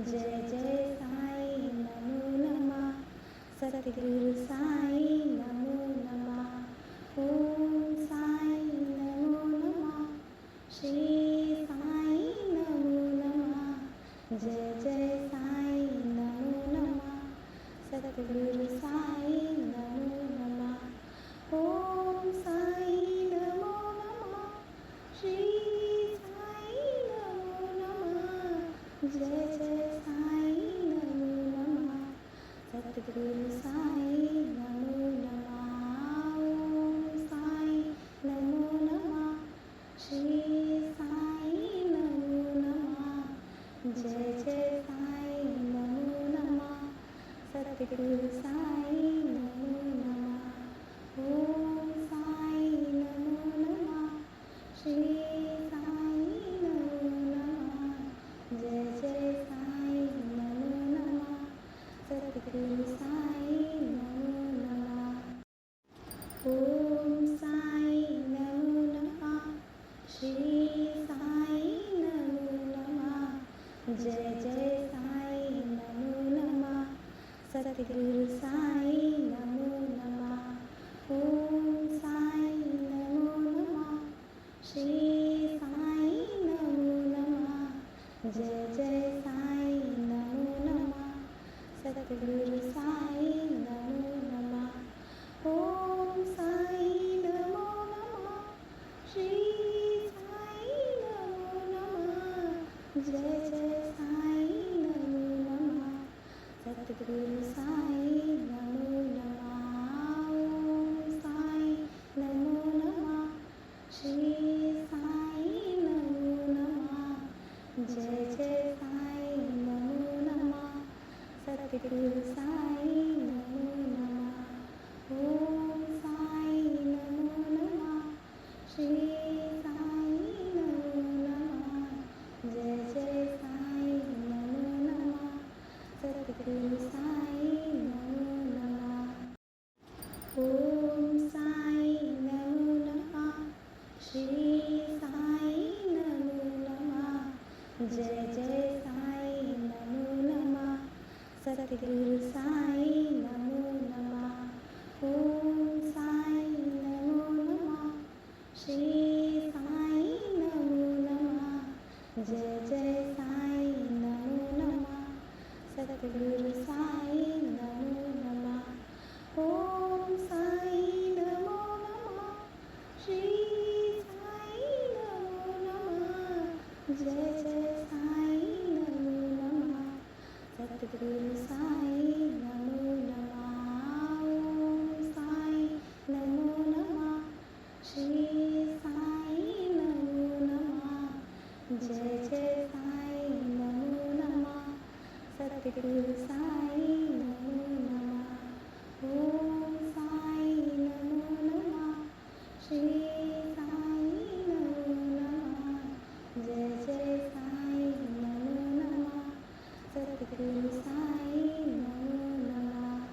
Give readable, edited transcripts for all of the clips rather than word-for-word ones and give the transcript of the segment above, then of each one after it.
जय जय साई नमो नमः। सतगुरु साई नमो नमः। ओम साई नमो नमः। श्री साई नमो नमः। जय जय साई नमो नमः। सतगुरु साई नमो नमः। ओम साई नमो नमः। श्री साई नमो नमः। जय जय साई नमो नमः। सतगुरु साई नमो नमः। ओम साई नमो नमः। श्री साई नमो नमः। जय जय साई नमो नमः। सतगुरु साई नमो नमः। ओम साई नमो नमः। श्री साई नमो नमः। जय जय साई नमो नमः। सतगुरु साई नमो नमः। ओम साई नमो नमः। श्री साई नमो नमः। जय जय साई नमो नमः। सतगुरु साई नमो नमः। ओम साई नमो नमः। श्री साई नमो नमः। जय जय साई नमो नमः। सतगुरु साई नमो नमः। ओम साई नमो नमः। श्री साई नमो नमः। जय जय साई नमो नमः। सतगुरु साई नमो नमः। ओम साई नमो नमः। श्री साई नमो नमः। जय जय साई नमो नमः। सतगुरु साई नमो नमः। ओम साई नमो नमः। श्री साई नमो नमः। जय जय साई नमो नमः। सतगुरु साई नमो नमः। ओम साई नमो नमः। श्री साई नमो नमः। जय जय साई नमो नमः। सतगुरु साई नमो नमः। ओम साई नमो नमः। श्री साई नमो नमः। जय जय साई नमो नमः। सतगुरु साई नमो नमः। ओम साई नमो नमः। श्री साई नमो नमः। जय जय साई नमो नमः। सतगुरु साई नमो नमः। ओम साई नमो नमः। श्री साई नमो नमः। जय जय साई नमो नमः। सतगुरु साई नमो नमः। ओम साई नमो नमः। श्री साई नमो नमः। जय जय साई नमो नमः। सतगुरु साई नमो नमः।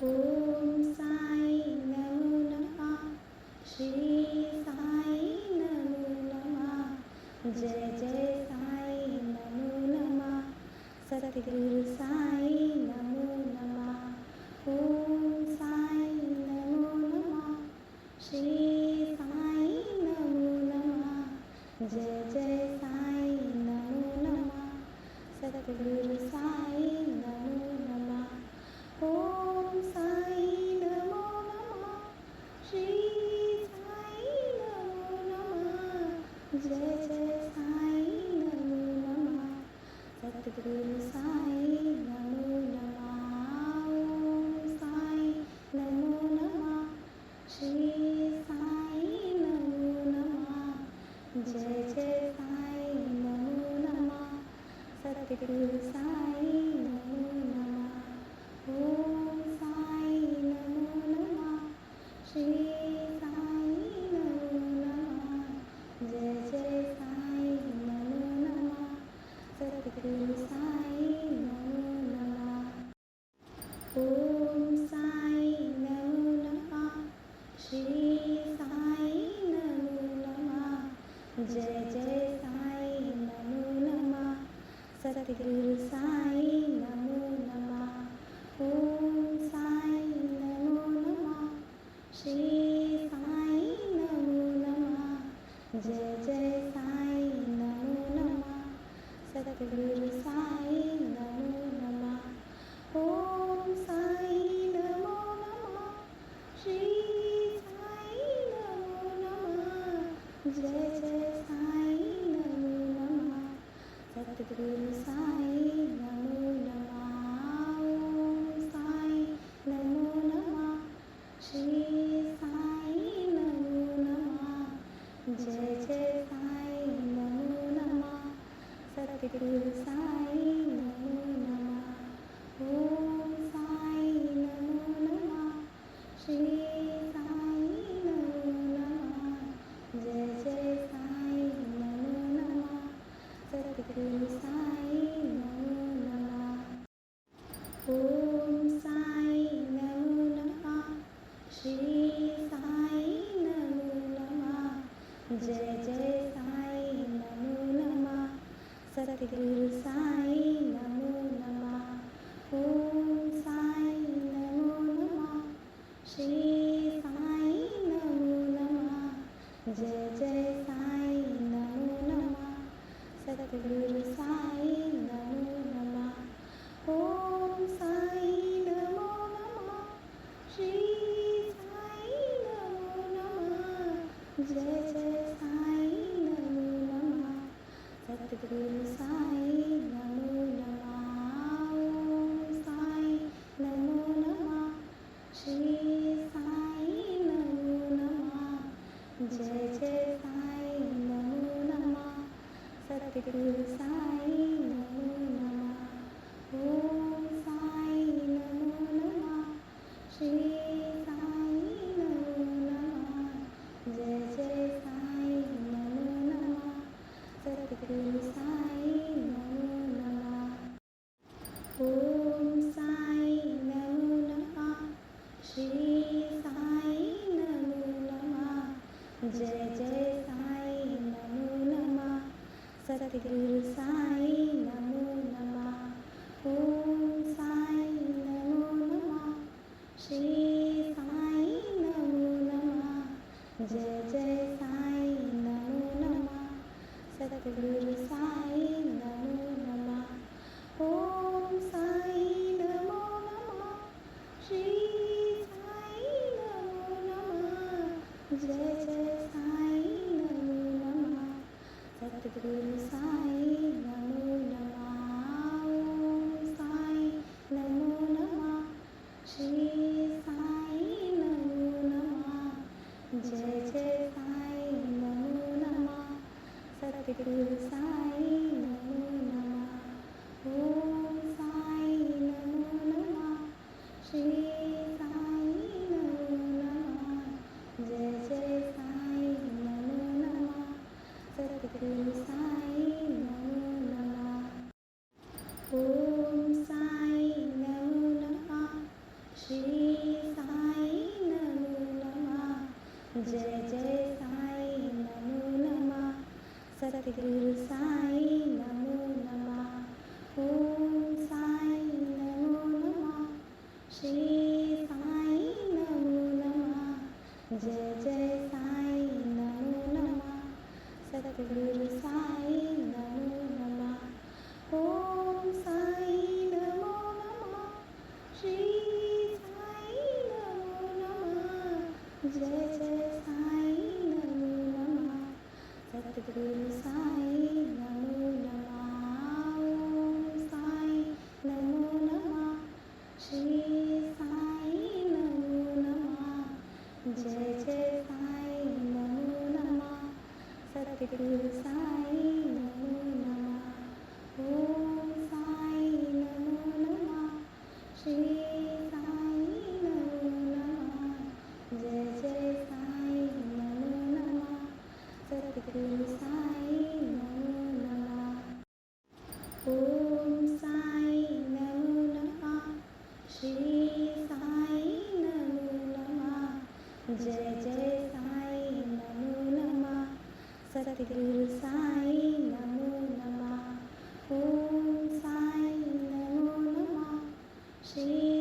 ओम साई नमो नमः। श्री साई नमो नमः। जय जय साई नमो नमः। सतगुरु साई नमो नमः। ओम साई नमो नमः। श्री साई नमो नमः। जय जय साई नमो नमः। सतगुरु साई नमो नमः। ओम साई नमो नमः। श्री साई नमो नमः। जय जय साई नमो नमः। सतगुरु साई नमो नमः। ओम साई नमो नमः। श्री साई नमो नमः। जय जय साई नमो नमः। सतगुरु साई नमो नमः। ओम साई नमो नमः। श्री साई नमो नमः। जय जय साई नमो नमः। सतगुरु साई नमो नमः। ओम साई नमो नमः। श्री साई नमो नमः। जय जय साई नमो नमः। सतगुरु जय जय साई नमो नमः सतगुरु साई नमो नमः ओम साई नमो नमः श्री साई नमो नमः जय जय साई नमो नमः सतगुरु साई नमो नमः ओम साई नमो नमः श्री साई नमो नमः जय जय साई नमो नमः सतगुरु साई नमो नमः ओम साई नमो नमः श्री साई नमो नमः जय जय साई नमो नमः सतगुरु साई नमो नमः ओम साई नमो नमः श्री साई नमो नमः जय जय साई नमो नमः सतगुरु साई नमो नमः ओम साई नमो नमः श्री साई नमो नमः जय जय साई नमो नमः सतगुरु साई नमो नमः ओम साई नमो नमः श्री साई नमो नमः जय जय साई नमो नमः सतगुरु साई नमो नमः ओम साई नमो नमः श्री साई नमो नमः जय जय साई नमो नमः सतगुरु साई नमो नमः ओम साई नमो नमः श्री साई नमो नमः जय जय साई नमो नमः सतगुरु साई नमो नमः ओम साई नमो नमः श्री साई नमो नमः जय जय साई नमो नमः सतगुरु साई नमो नमः ओम साई नमो नमः श्री साई नमो नमः जय जय साई नमो नमः सतगुरु साई नमो नमः ओम साई नमो नमः श्री साई नमो नमः जय जय साई नमो नमः सतगुरु साई नमो नमः ओम साई नमो नमः श्री साई नमो नमः जय जय साई नमो नमः सतगुरु साई नमो नमः ओम साई नमो नमः श्री साई नमो नमः जय जय साई नमो नमः सतगुरु साई नमो नमः ओम साई नमो नमः श्री साई नमो नमः जय जय साई नमो नमः सतगुरु साई नमो नमः ओम साई नमो नमः श्री साई नमो नमः जय जय साई नमो नमः सतगुरु साई नमो नमः ओम साई नमो नमः श्री साई नमो नमः जय जय साई नमो नमः सतगुरु साई नमो नमः ओम साई नमो नमः श्री साई नमो नमः जय जय साई नमो नमः सतगुरु साई नमो नमः ओम साई नमो नमः श्री साई नमो नमः जय जय साई नमो नमः सतगुरु साई नमो नमः ओम साई नमो नमः श्री